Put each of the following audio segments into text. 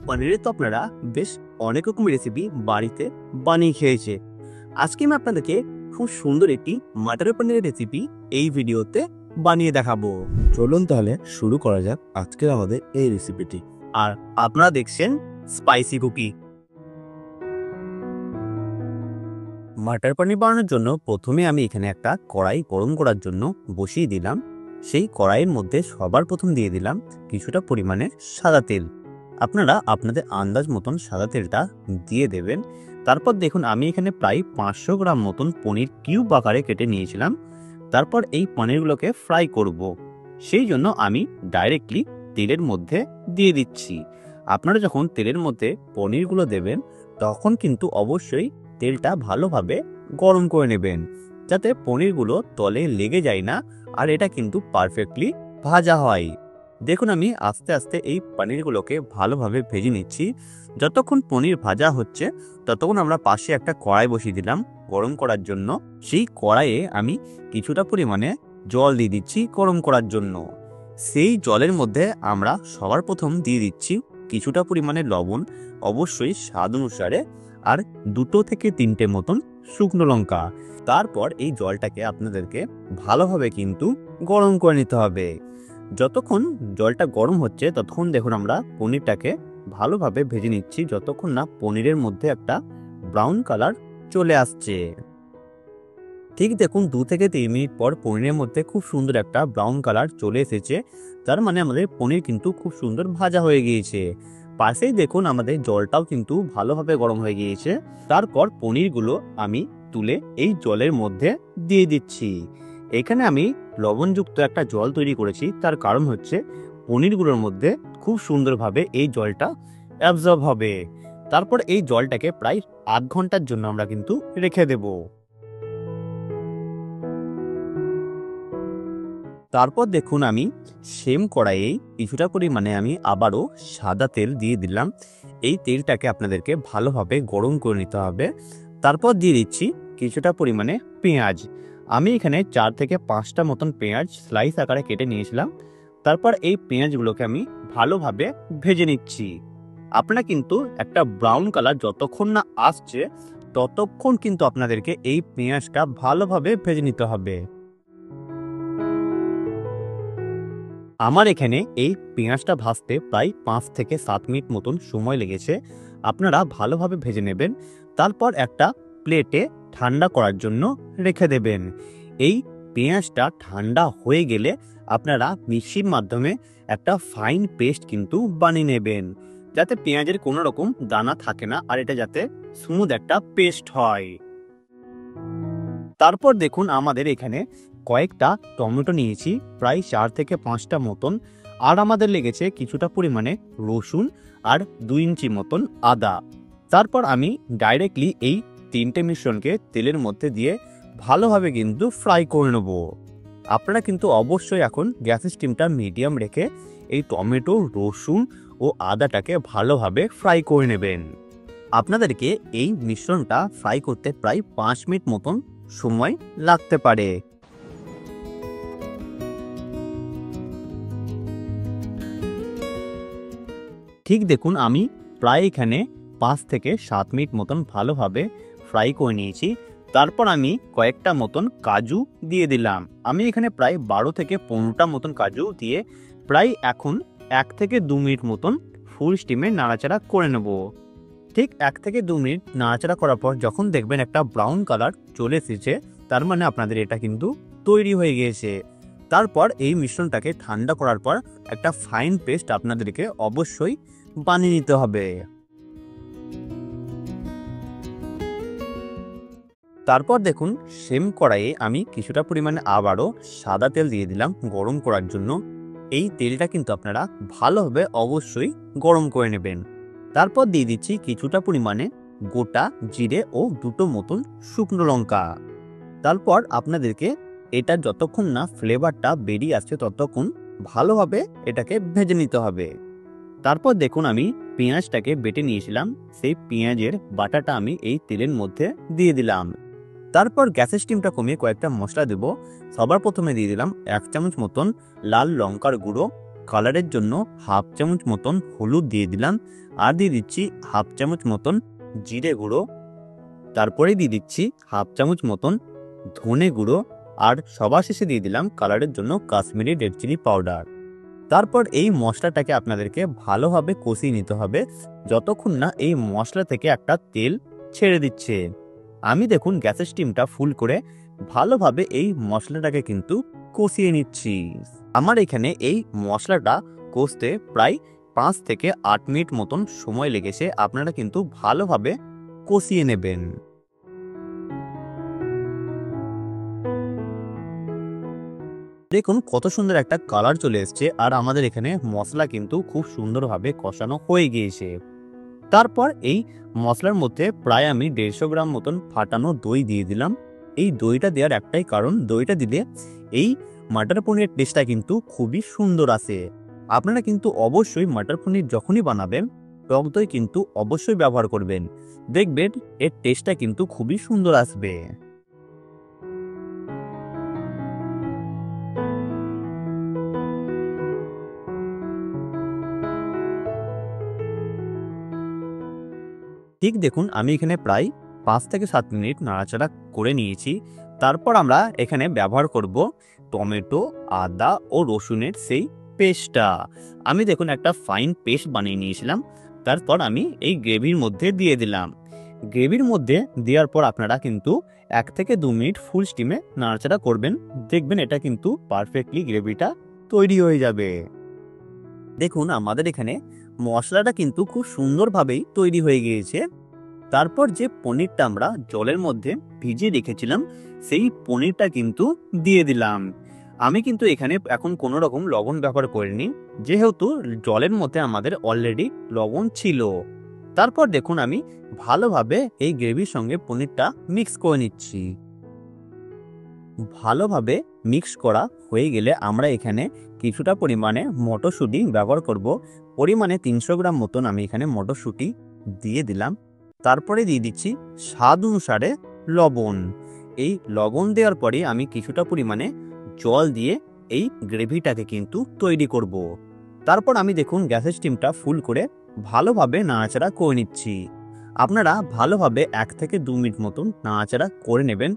পনিরের তো আপনারা বেশ অনেক রকম রেসিপি বাড়িতে বানিয়ে খেয়েছে। আজকে আমি আপনাদেরকে খুব সুন্দর একটি মাটার পনিরের রেসিপি এই ভিডিওতে বানিয়ে দেখাবো। চলুন তাহলে শুরু করা যাক আজকের আমাদের এই রেসিপিটি। আর আপনারা দেখছেন স্পাইসি কুকি। মাটার পনির বানানোর জন্য প্রথমে আমি এখানে একটা কড়াই গরম করার জন্য বসিয়ে দিলাম। সেই কড়াইয়ের মধ্যে সবার প্রথম দিয়ে দিলাম কিছুটা পরিমাণে সাদা তেল। আপনারা আপনাদের আন্দাজ মতন সাদা তেলটা দিয়ে দেবেন। তারপর দেখুন আমি এখানে প্রায় 500 গ্রাম মতন পনির কিউব আকারে কেটে নিয়েছিলাম। তারপর এই পনিরগুলোকে ফ্রাই করব। সেই জন্য আমি ডাইরেক্টলি তেলের মধ্যে দিয়ে দিচ্ছি। আপনারা যখন তেলের মধ্যে পনিরগুলো দেবেন তখন কিন্তু অবশ্যই তেলটা ভালোভাবে গরম করে নেবেন, যাতে পনিরগুলো তলে লেগে যায় না আর এটা কিন্তু পারফেক্টলি ভাজা হয়। দেখুন আমি আস্তে আস্তে এই পনিরগুলোকে ভালোভাবে ভেজে নিচ্ছি। যতক্ষণ পনির ভাজা হচ্ছে ততক্ষণ আমরা পাশে একটা কড়াই বসিয়ে দিলাম গরম করার জন্য। সেই কড়াইয়ে আমি কিছুটা পরিমাণে জল দিয়ে দিচ্ছি গরম করার জন্য। সেই জলের মধ্যে আমরা সবার প্রথম দিয়ে দিচ্ছি কিছুটা পরিমাণে লবণ, অবশ্যই স্বাদ অনুসারে, আর 2 থেকে 3টে মতন শুকনো লঙ্কা। তারপর এই জলটাকে আপনাদেরকে ভালোভাবে কিন্তু গরম করে নিতে হবে। যতক্ষণ জলটা গরম হচ্ছে ততক্ষণ দেখুন আমরা পনিরটাকে ভালোভাবে ভেজে নিচ্ছি, যতক্ষণ না পনিরের মধ্যে একটা ব্রাউন কালার চলে আসছে। ঠিক দেখুন 2 থেকে 3 মিনিট পর পনিরের মধ্যে খুব সুন্দর একটা ব্রাউন কালার চলে এসেছে। তার মানে আমাদের পনির কিন্তু খুব সুন্দর ভাজা হয়ে গিয়েছে। পাশেই দেখুন আমাদের জলটাও কিন্তু ভালোভাবে গরম হয়ে গিয়েছে। তারপর পনিরগুলো আমি তুলে এই জলের মধ্যে দিয়ে দিচ্ছি। এখানে আমি লবণযুক্ত একটা জল তৈরি করেছি, তার কারণ হচ্ছে পনিরগুলোর মধ্যে খুব সুন্দরভাবে এই জলটা অ্যাবজর্ব হবে। তারপর এই জলটাকে প্রায় আধ ঘন্টার জন্য আমরা কিন্তু রেখে দেব। তারপর দেখুন আমি সেম কড়াইয়ে কিছুটা পরিমাণে আমি আবারও সাদা তেল দিয়ে দিলাম। এই তেলটাকে আপনাদেরকে ভালোভাবে গরম করে নিতে হবে। তারপর দিয়ে দিচ্ছি কিছুটা পরিমাণে পেঁয়াজ। আমি এখানে 4 থেকে 5টা মতন পেঁয়াজ স্লাইস আকারে কেটে নিয়েছিলাম। তারপর এই পেঁয়াজগুলোকে আমি ভালোভাবে ভেজে নিচ্ছি। আপনারা কিন্তু একটা ব্রাউন কালার যতক্ষণ না আসছে ততক্ষণ কিন্তু আপনাদেরকে এই পেঁয়াজটা ভালোভাবে ভেজে নিতে হবে। আমার এখানে এই পেঁয়াজটা ভাজতে প্রায় 5 থেকে 7 মিনিট মতন সময় লেগেছে। আপনারা ভালোভাবে ভেজে নেবেন। তারপর একটা প্লেটে ঠান্ডা করার জন্য রেখে দেবেন। এই পেঁয়াজটা ঠান্ডা হয়ে গেলে আপনারা মিক্সির মাধ্যমে একটা ফাইন পেস্ট কিন্তু বানিয়ে নেবেন, যাতে পেঁয়াজের কোনো রকম দানা থাকে না আর এটা যাতে স্মুথ একটা পেস্ট হয়। তারপর দেখুন আমাদের এখানে কয়েকটা টমেটো নিয়েছি, প্রায় 4 থেকে 5টা মতন, আর আমাদের লেগেছে কিছুটা পরিমাণে রসুন আর 2 ইঞ্চি মতন আদা। তারপর আমি ডাইরেক্টলি এই 3টে মিশ্রণকে তেলের মধ্যে দিয়ে ভালোভাবে কিন্তু ফ্রাই করে নেব। আপনারা কিন্তু অবশ্যই এখন গ্যাসের স্টিমটা মিডিয়াম রেখে এই টমেটো, রসুন ও আদাটাকে ভালোভাবে ফ্রাই করে নেবেন। আপনাদেরকে এই মিশ্রণটা ফ্রাই করতে প্রায় 5 মিনিট মতন সময় লাগতে পারে। ঠিক দেখুন আমি প্রায় এখানে 5 থেকে 7 মিনিট মতন ভালোভাবে ফ্রাই করে নিয়েছি। তারপর আমি কয়েকটা মতন কাজু দিয়ে দিলাম। আমি এখানে প্রায় 12 থেকে 15টা মতন কাজু দিয়ে প্রায় এখন 1 থেকে 2 মিনিট মতন ফুল স্টিমে নাড়াচাড়া করে নেব। ঠিক 1 থেকে 2 মিনিট নাড়াচাড়া করার পর যখন দেখবেন একটা ব্রাউন কালার চলে এসেছে, তার মানে আপনাদের এটা কিন্তু তৈরি হয়ে গিয়েছে। তারপর এই মিশ্রণটাকে ঠান্ডা করার পর একটা ফাইন পেস্ট আপনাদেরকে অবশ্যই বানিয়ে নিতে হবে। তারপর দেখুন সেম কড়াইয়ে আমি কিছুটা পরিমাণে আবারও সাদা তেল দিয়ে দিলাম গরম করার জন্য। এই তেলটা কিন্তু আপনারা ভালোভাবে অবশ্যই গরম করে নেবেন। তারপর দিয়ে দিচ্ছি কিছুটা পরিমাণে গোটা জিরে ও 2টো মতন শুকনো লঙ্কা। তারপর আপনাদেরকে এটা যতক্ষণ না ফ্লেভারটা বেরিয়ে আসছে ততক্ষণ ভালোভাবে এটাকে ভেজে নিতে হবে। তারপর দেখুন আমি পেঁয়াজটাকে বেটে নিয়েছিলাম, সেই পেঁয়াজের বাটাটা আমি এই তেলের মধ্যে দিয়ে দিলাম। তারপর গ্যাসের স্টিমটা কমিয়ে কয়েকটা মশলা দেব। সবার প্রথমে দিয়ে দিলাম 1 চামচ মতন লাল লঙ্কার গুঁড়ো, কালারের জন্য 1/2 চামচ মতন হলুদ দিয়ে দিলাম, আর দিয়ে দিচ্ছি হাফ চামচ মতন জিরে গুঁড়ো, তারপরে দিয়ে দিচ্ছি হাফ চামচ মতন ধনে গুঁড়ো, আর সবার শেষে দিয়ে দিলাম কালারের জন্য কাশ্মীরি রেড চিলি পাউডার। তারপর এই মশলাটাকে আপনাদেরকে ভালোভাবে কষিয়ে নিতে হবে যতক্ষণ না এই মশলা থেকে একটা তেল ছেড়ে দিচ্ছে। আমি দেখুন গ্যাসের স্টিমটা ফুল করে ভালোভাবে এই মশলাটাকে কিন্তু কষিয়ে নিচ্ছি। আমার এখানে এই মশলাটা কষতে প্রায় 5 থেকে 8 মিনিট মতন সময় লেগেছে। আপনারা কিন্তু ভালোভাবে কষিয়ে নেবেন। দেখুন কত সুন্দর একটা কালার চলে এসছে, আর আমাদের এখানে মশলা কিন্তু খুব সুন্দরভাবে কষানো হয়ে গিয়েছে। তারপর এই মশলার মধ্যে প্রায় আমি 150 গ্রাম মতন ফাটানো দই দিয়ে দিলাম। এই দইটা দেওয়ার একটাই কারণ, দইটা দিলে এই মাটার পনিরের টেস্টটা কিন্তু খুবই সুন্দর আসে। আপনারা কিন্তু অবশ্যই মাটার পনির যখনই বানাবেন টক দই কিন্তু অবশ্যই ব্যবহার করবেন, দেখবেন এর টেস্টটা কিন্তু খুবই সুন্দর আসবে। ঠিক দেখুন আমি এখানে প্রায় 5 থেকে 7 মিনিট নাড়াচাড়া করে নিয়েছি। তারপর আমরা এখানে ব্যবহার করব টমেটো, আদা ও রসুনের সেই পেস্টটা। আমি দেখুন একটা ফাইন পেস্ট বানিয়ে নিয়েছিলাম। তারপর আমি এই গ্রেভির মধ্যে দিয়ে দিলাম। গ্রেভির মধ্যে দেওয়ার পর আপনারা কিন্তু 1 থেকে 2 মিনিট ফুল স্টিমে নাড়াচাড়া করবেন, দেখবেন এটা কিন্তু পারফেক্টলি গ্রেভিটা তৈরি হয়ে যাবে। দেখুন আমাদের এখানে মশলাটা কিন্তু খুব সুন্দরভাবেই তৈরি হয়ে গিয়েছে। তারপর যে পনিরটা আমরা জলের মধ্যে ভিজিয়ে রেখেছিলাম সেই পনিরটা কিন্তু দিয়ে দিলাম। আমি কিন্তু এখানে এখন কোনো রকম লবণ ব্যবহার করিনি, যেহেতু জলের মধ্যে আমাদের অলরেডি লবণ ছিল। তারপর দেখুন আমি ভালোভাবে এই গ্রেভির সঙ্গে পনিরটা মিক্স করে নিচ্ছি। ভালোভাবে মিক্স করা হয়ে গেলে আমরা এখানে কিছুটা পরিমাণে মটরশুঁটি ব্যবহার করব। পরিমাণে 300 গ্রাম মতন আমি এখানে মটরশুঁটি দিয়ে দিলাম। তারপরে দিয়ে দিচ্ছি স্বাদ অনুসারে লবণ। এই লবণ দেওয়ার পরে আমি কিছুটা পরিমাণে জল দিয়ে এই গ্রেভিটাকে কিন্তু তৈরি করব। তারপর আমি দেখুন গ্যাসের স্টিমটা ফুল করে ভালোভাবে নাড়াচাড়া করে নিচ্ছি। আপনারা ভালোভাবে 1 থেকে 2 মিনিট মতন নাড়াচাড়া করে নেবেন।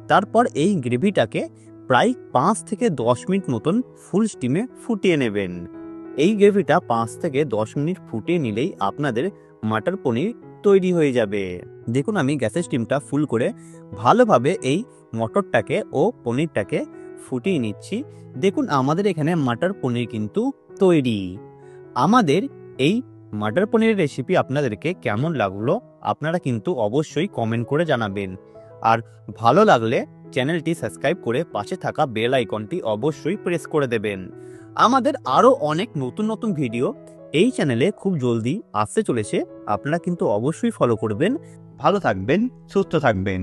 তারপর এই গ্রেভিটাকে প্রায় 5 থেকে 10 মিনিট মতন ফুল স্টিমে ফুটিয়ে নেবেন। এই গ্রেভিটা 5 থেকে 10 মিনিট ফুটিয়ে নিলেই আপনাদের মাটার পনির তৈরি হয়ে যাবে। দেখুন আমি গ্যাসের স্টিমটা ফুল করে ভালোভাবে এই মটরটাকে ও পনিরটাকে ফুটিয়ে নিচ্ছি। দেখুন আমাদের এখানে মাটার পনির কিন্তু তৈরি। আমাদের এই মাটার পনিরের রেসিপি আপনাদেরকে কেমন লাগলো আপনারা কিন্তু অবশ্যই কমেন্ট করে জানাবেন, আর ভালো লাগলে চ্যানেলটি সাবস্ক্রাইব করে পাশে থাকা বেল আইকনটি অবশ্যই প্রেস করে দেবেন। আমাদের আরও অনেক নতুন নতুন ভিডিও এই চ্যানেলে খুব জলদি আসতে চলেছে, আপনারা কিন্তু অবশ্যই ফলো করবেন। ভালো থাকবেন, সুস্থ থাকবেন।